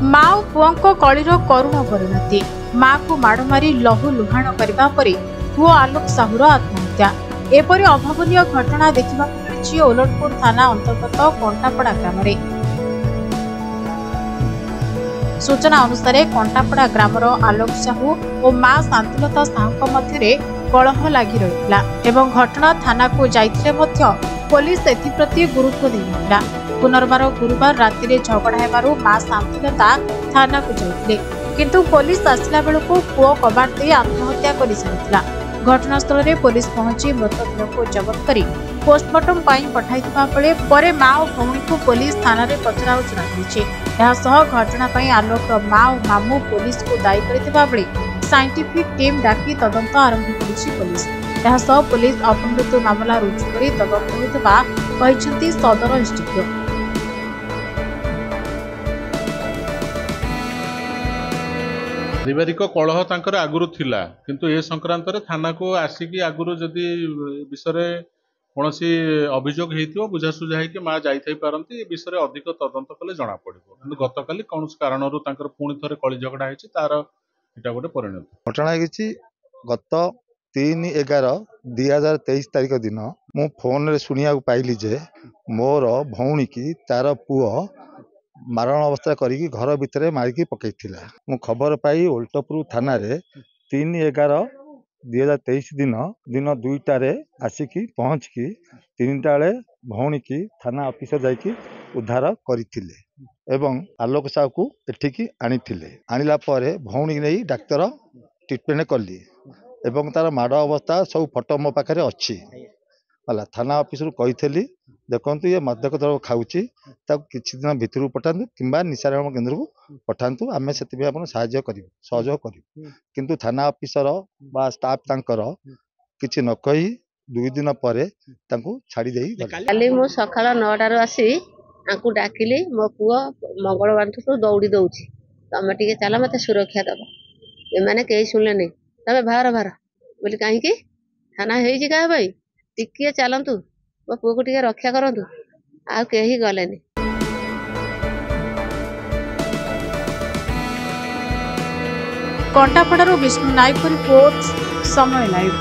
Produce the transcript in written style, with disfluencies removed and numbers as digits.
माँ और पुओं कलिर करुण परिणति माँ को माड़ मारी लहु लुहाण करने पर पुओ आलोक साहुर आत्महत्या। एपरी अभावनीय घटना देखा मिली ओलटपुर थाना अंतर्गत कंटापड़ा ग्राम। सूचना अनुसार कंटापड़ा ग्रामर आलोक साहू और माँ शांतिलता साहू मध्य कलह लगी रही घटना थाना को जाइथिले मध्य पुलिस एप्रति गुरुत्व देना। पुनर्बार गुरुवार राति में झगड़ा हेबारु माँ शांतिलता थाना को जाइथिले किंतु पुलिस आसला बेलू पुओ कबाट दे आत्महत्या कर सारी। घटनास्थल में पुलिस पहुंची मृतदेह को जबत कर पोस्टमार्टम पठाइथिबा बेले माँ और भौणी को पुलिस थाना रे पचराउचरा कर घटना आलोक माँ और मामू पुलिस को दायी करथिबा बेले साइंटिफिक टीम डाकी तदंत आरंभ करिछि पुलिस। पुलिस अपमृत्यु मामला रुजु कर तदंत होइतबा कहिसेंति सदर एसडीपीओ। पारिवारिक कलह तांकर आगुरु थिला किंतु ए संक्रांत रे थाना को आसिकी आगुरु जदि विषय कौनसी अभियोग हेतिबो बुझासुझा है कि माँ जाई पारंती ए विषय अधिक तदंत कले जना पड़िबो। किंतु गतकाली कौन कारणरू तांकर पुणी थरे कली झगड़ा हेछि तार एटा गोटे परिणति घटना कि गत 3/11/2023 तारिख दिन मु फोन रे सुनिया पाइली जे मोर भौणी की तार पुओ मारण अवस्था करी घर भितर मारिकी पकईथिला। मु खबर पाई ओल्टपुर थाना रे 3/11/2023 दिन 2टारे आसिकी पहुँचकी 3टा बेले भौणी की थाना ऑफिसर जाइकी उद्धार करथिले एवं आलोक साहू को एठिकी आनिथिले। आनिला परे भौणी नहीं डाक्तर ट्रिटमेंट कली एवं तार माड़ अवस्था सब फोटो मो पाखे अच्छी है। थाना ऑफिस कही देखु ये मदक द्रव्य खाऊँच किसी दिन भितर पठातु कि निशारण केन्द्र को पठातु आम से सहयोग करूँ किंतु थाना ऑफिसर बा स्टाफ तांकर किसी न कही 2 दिन पर छाड़ी काली मु सकाळ 9टार आसी आंकु डाकिली मो पुओ मंगलवार ठू दौड़ी दौची तमें टे चल मत सुरक्षा दब एमाने कहीं शुणले नहीं तमें बाहर बाहर बोली कहीं थाना क्या भाई टिके चलतु मो पुओ को टे रक्षा करतु आ कहीं गलेनी। कंटापड़ारू विष्णु नायक रिपोर्ट समय लाइव।